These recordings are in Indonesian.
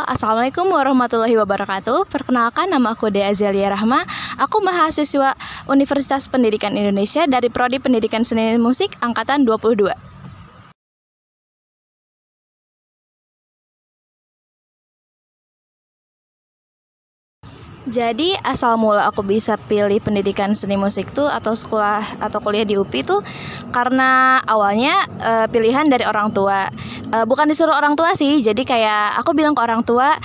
Assalamualaikum warahmatullahi wabarakatuh. Perkenalkan, nama aku Dea Azalia Rahma. Aku mahasiswa Universitas Pendidikan Indonesia dari Prodi Pendidikan Seni Musik Angkatan 22. Jadi asal mula aku bisa pilih pendidikan seni musik tuh atau sekolah atau kuliah di UPI tuh karena awalnya pilihan dari orang tua. Bukan disuruh orang tua sih. Jadi kayak aku bilang ke orang tua,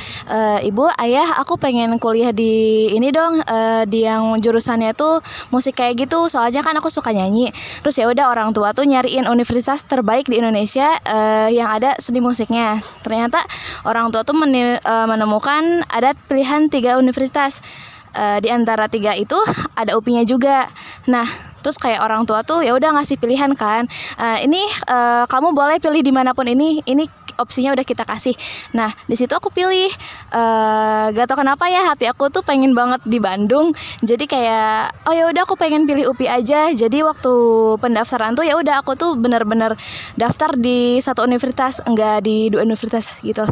ibu, ayah, aku pengen kuliah di ini dong, di yang jurusannya tuh musik kayak gitu. Soalnya kan aku suka nyanyi. Terus ya udah orang tua tuh nyariin universitas terbaik di Indonesia yang ada seni musiknya. Ternyata orang tua tuh menemukan ada pilihan 3 universitas. Di antara 3 itu ada UPI-nya juga. Nah, terus kayak orang tua tuh ya udah ngasih pilihan kan. Ini kamu boleh pilih dimanapun ini opsinya udah kita kasih. Nah, di situ aku pilih. Gak tau kenapa ya hati aku tuh pengen banget di Bandung. Jadi kayak oh ya udah aku pengen pilih UPI aja. Jadi waktu pendaftaran tuh ya udah aku tuh benar-benar daftar di 1 universitas, enggak di 2 universitas gitu.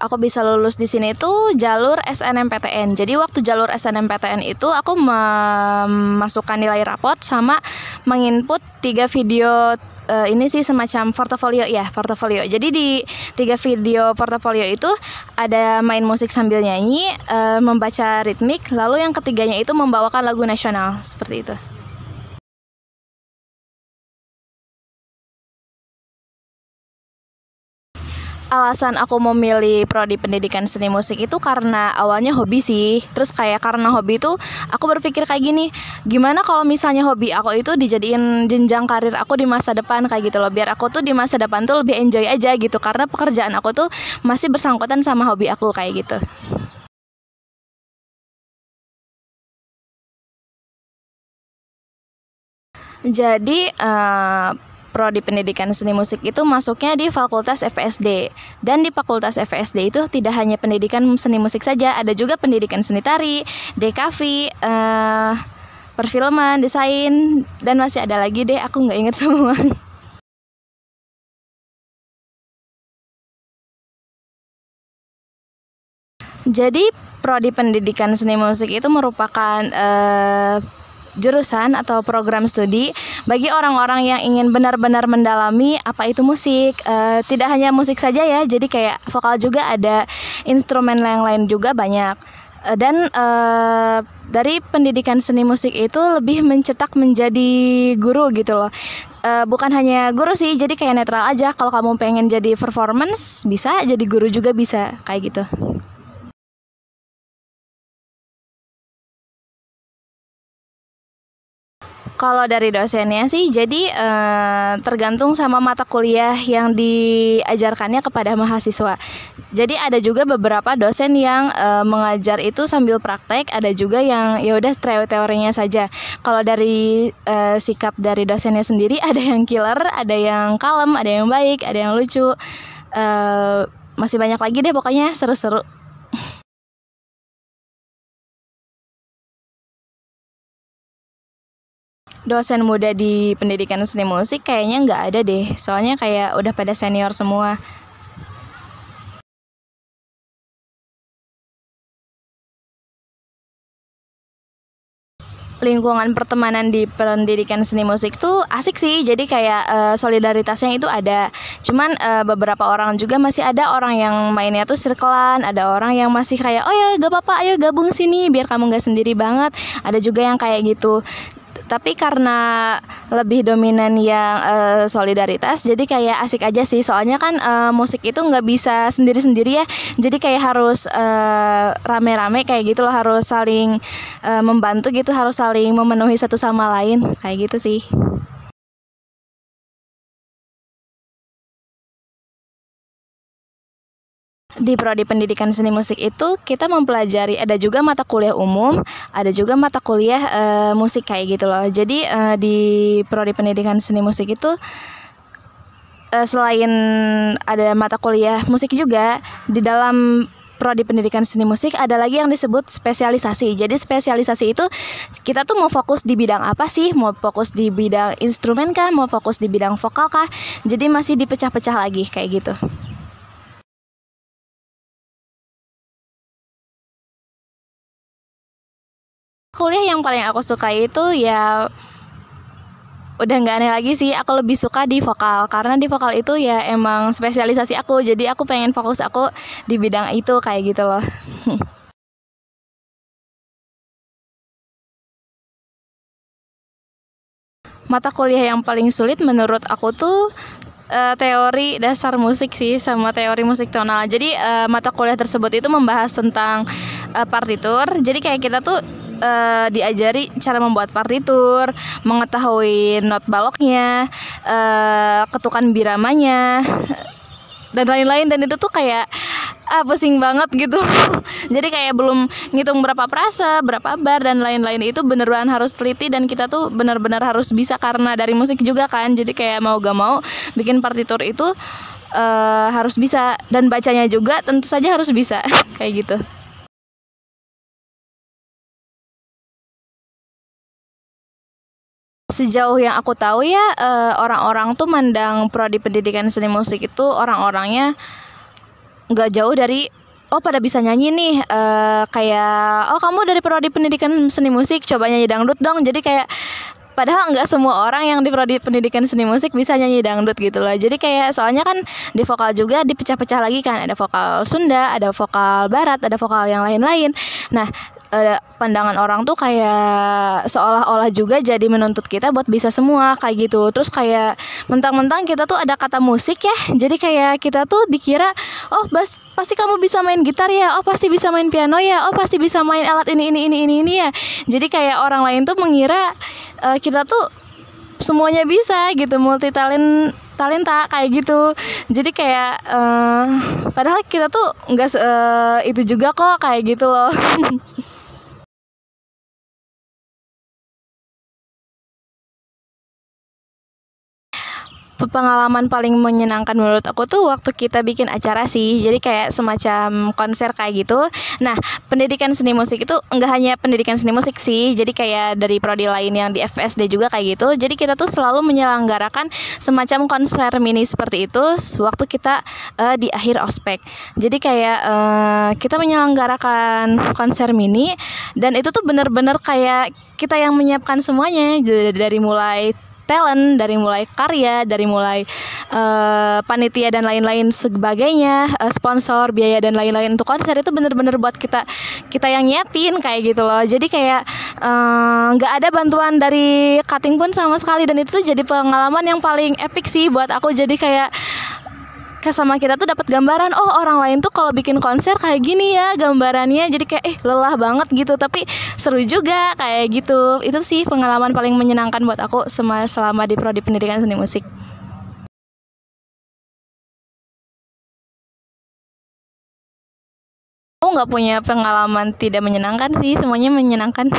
Aku bisa lulus di sini tuh jalur SNMPTN. Jadi waktu jalur SNMPTN itu aku memasukkan nilai rapot sama menginput 3 video. Ini sih semacam portofolio ya, portofolio. Jadi di 3 video portofolio itu ada main musik sambil nyanyi, membaca ritmik, lalu yang ketiganya itu membawakan lagu nasional, seperti itu. Alasan aku memilih prodi pendidikan seni musik itu karena awalnya hobi sih. Terus kayak karena hobi itu aku berpikir kayak gini, gimana kalau misalnya hobi aku itu dijadiin jenjang karir aku di masa depan kayak gitu loh. Biar aku tuh di masa depan tuh lebih enjoy aja gitu karena pekerjaan aku tuh masih bersangkutan sama hobi aku kayak gitu. Jadi prodi pendidikan seni musik itu masuknya di Fakultas FSD. Dan di Fakultas FSD itu tidak hanya pendidikan seni musik saja, ada juga pendidikan seni tari, DKV, perfilman, desain, dan masih ada lagi deh, aku nggak inget semua. Jadi prodi pendidikan seni musik itu merupakan jurusan atau program studi bagi orang-orang yang ingin benar-benar mendalami apa itu musik. Tidak hanya musik saja ya, jadi kayak vokal juga ada, instrumen yang lain juga banyak. Dan dari pendidikan seni musik itu lebih mencetak menjadi guru gitu loh. Bukan hanya guru sih, jadi kayak netral aja. Kalau kamu pengen jadi performance bisa, jadi guru juga bisa, kayak gitu. Kalau dari dosennya sih, jadi tergantung sama mata kuliah yang diajarkannya kepada mahasiswa. Jadi ada juga beberapa dosen yang mengajar itu sambil praktek, ada juga yang ya udah teorinya saja. Kalau dari sikap dari dosennya sendiri, ada yang killer, ada yang kalem, ada yang baik, ada yang lucu. Masih banyak lagi deh, pokoknya seru-seru. Dosen muda di pendidikan seni musik kayaknya nggak ada deh, soalnya kayak udah pada senior semua. Lingkungan pertemanan di pendidikan seni musik tuh asik sih, jadi kayak solidaritasnya itu ada. Cuman beberapa orang juga masih ada orang yang mainnya tuh circlean, ada orang yang masih kayak oh ya gak apa-apa, ayo gabung sini biar kamu gak sendiri banget. Ada juga yang kayak gitu. Tapi karena lebih dominan yang solidaritas, jadi kayak asik aja sih. Soalnya kan musik itu nggak bisa sendiri-sendiri ya. Jadi kayak harus rame-rame kayak gitu loh, harus saling membantu gitu, harus saling memenuhi satu sama lain kayak gitu sih. Di prodi pendidikan seni musik itu kita mempelajari ada juga mata kuliah umum, ada juga mata kuliah musik kayak gitu loh. Jadi di prodi pendidikan seni musik itu selain ada mata kuliah musik juga, di dalam prodi pendidikan seni musik ada lagi yang disebut spesialisasi. Jadi spesialisasi itu kita tuh mau fokus di bidang apa sih? Mau fokus di bidang instrumen kah? Mau fokus di bidang vokal kah? Jadi masih dipecah-pecah lagi kayak gitu. Kuliah yang paling aku suka itu ya udah nggak aneh lagi sih, aku lebih suka di vokal karena di vokal itu ya emang spesialisasi aku, jadi aku pengen fokus aku di bidang itu kayak gitu loh. Mata kuliah yang paling sulit menurut aku tuh teori dasar musik sih sama teori musik tonal. Jadi mata kuliah tersebut itu membahas tentang partitur. Jadi kayak kita tuh diajari cara membuat partitur, mengetahui not baloknya, ketukan biramanya, dan lain-lain. Dan itu tuh kayak pusing banget gitu. Jadi kayak belum ngitung berapa frasa, berapa bar dan lain-lain, itu beneran harus teliti dan kita tuh benar-benar harus bisa karena dari musik juga kan. Jadi kayak mau gak mau bikin partitur itu harus bisa, dan bacanya juga tentu saja harus bisa kayak gitu. Sejauh yang aku tahu ya, orang-orang tuh mandang prodi pendidikan seni musik itu orang-orangnya nggak jauh dari pada bisa nyanyi nih, kayak kamu dari prodi pendidikan seni musik, coba nyanyi dangdut dong. Jadi kayak padahal nggak semua orang yang di prodi pendidikan seni musik bisa nyanyi dangdut gitu loh. Jadi kayak soalnya kan di vokal juga dipecah-pecah lagi kan, ada vokal Sunda, ada vokal Barat, ada vokal yang lain-lain. Nah, pandangan orang tuh kayak seolah-olah juga jadi menuntut kita buat bisa semua kayak gitu. Terus kayak mentang-mentang kita tuh ada kata musik ya, jadi kayak kita tuh dikira pasti kamu bisa main gitar ya, pasti bisa main piano ya, pasti bisa main alat ini ya. Jadi kayak orang lain tuh mengira kita tuh semuanya bisa gitu, multi talenta kayak gitu. Jadi kayak padahal kita tuh nggak itu juga kok kayak gitu loh. Pengalaman paling menyenangkan menurut aku tuh waktu kita bikin acara sih. Jadi kayak semacam konser kayak gitu. Nah, pendidikan seni musik itu enggak hanya pendidikan seni musik sih. Jadi kayak dari prodi lain yang di FSD juga kayak gitu. Jadi kita tuh selalu menyelenggarakan semacam konser mini seperti itu waktu kita di akhir ospek. Jadi kayak kita menyelenggarakan konser mini, dan itu tuh benar-benar kayak kita yang menyiapkan semuanya, dari mulai talent, dari mulai karya, dari mulai panitia dan lain-lain sebagainya, sponsor, biaya dan lain-lain untuk konser itu bener-bener buat kita yang nyiapin kayak gitu loh. Jadi kayak nggak ada bantuan dari cutting pun sama sekali, dan itu tuh jadi pengalaman yang paling epic sih buat aku. Jadi kayak sama kita tuh dapat gambaran, orang lain tuh kalau bikin konser kayak gini ya gambarannya. Jadi kayak lelah banget gitu, tapi seru juga kayak gitu. Itu sih pengalaman paling menyenangkan buat aku selama di prodi pendidikan seni musik. Aku nggak punya pengalaman tidak menyenangkan sih, semuanya menyenangkan.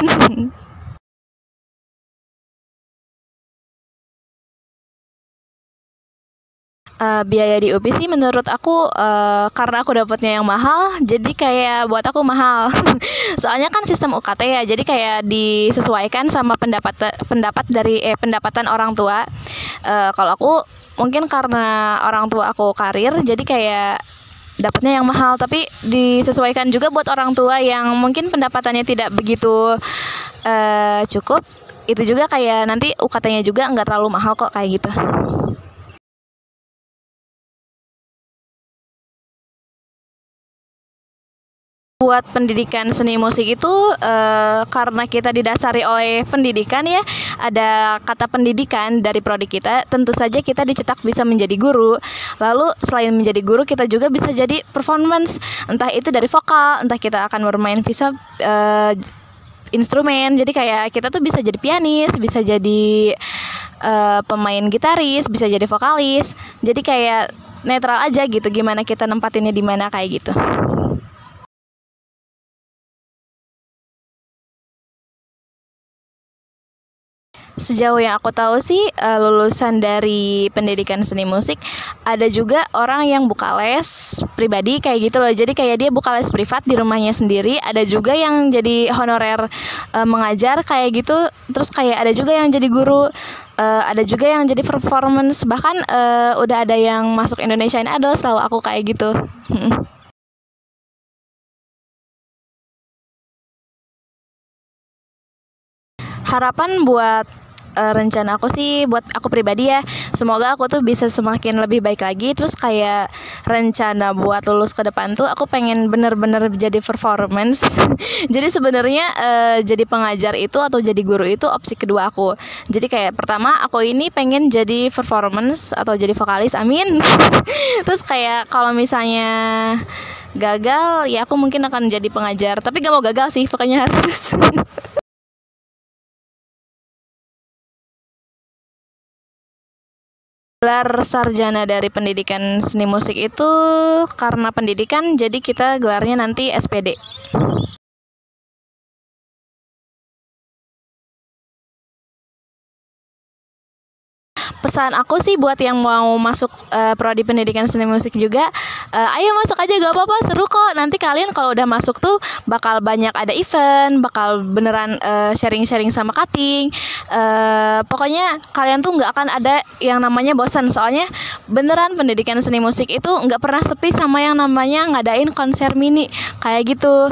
Biaya di UPI sih menurut aku karena aku dapatnya yang mahal, jadi kayak buat aku mahal. Soalnya kan sistem UKT ya, jadi kayak disesuaikan sama pendapatan orang tua. Kalau aku mungkin karena orang tua aku karir, jadi kayak dapatnya yang mahal, tapi disesuaikan juga buat orang tua yang mungkin pendapatannya tidak begitu cukup. Itu juga kayak nanti UKT-nya juga nggak terlalu mahal kok kayak gitu. Buat pendidikan seni musik itu karena kita didasari oleh pendidikan ya, ada kata pendidikan dari prodi kita, tentu saja kita dicetak bisa menjadi guru. Lalu selain menjadi guru, kita juga bisa jadi performance, entah itu dari vokal, entah kita akan bermain bisa instrumen. Jadi kayak kita tuh bisa jadi pianis, bisa jadi pemain gitaris, bisa jadi vokalis. Jadi kayak netral aja gitu, gimana kita nempatinnya di mana kayak gitu. Sejauh yang aku tahu sih lulusan dari pendidikan seni musik ada juga orang yang buka les pribadi kayak gitu loh. Jadi kayak dia buka les privat di rumahnya sendiri. Ada juga yang jadi honorer mengajar kayak gitu. Terus kayak ada juga yang jadi guru. Ada juga yang jadi performance. Bahkan udah ada yang masuk Indonesian Idol setahu aku kayak gitu. Harapan buat rencana aku sih, buat aku pribadi ya, semoga aku tuh bisa semakin lebih baik lagi. Terus kayak rencana buat lulus ke depan tuh aku pengen bener-bener jadi performance. Jadi sebenarnya jadi pengajar itu atau jadi guru itu opsi kedua aku. Jadi kayak pertama aku ini pengen jadi performance atau jadi vokalis, amin. Terus kayak kalau misalnya gagal ya aku mungkin akan jadi pengajar, tapi gak mau gagal sih, pokoknya harus. Gelar sarjana dari pendidikan seni musik itu karena pendidikan, jadi kita gelarnya nanti SPD. Pesan aku sih buat yang mau masuk prodi pendidikan seni musik juga, ayo masuk aja, gak apa-apa, seru kok. Nanti kalian kalau udah masuk tuh bakal banyak ada event, bakal beneran sharing-sharing sama cutting. Pokoknya kalian tuh nggak akan ada yang namanya bosan. Soalnya beneran pendidikan seni musik itu nggak pernah sepi sama yang namanya ngadain konser mini kayak gitu.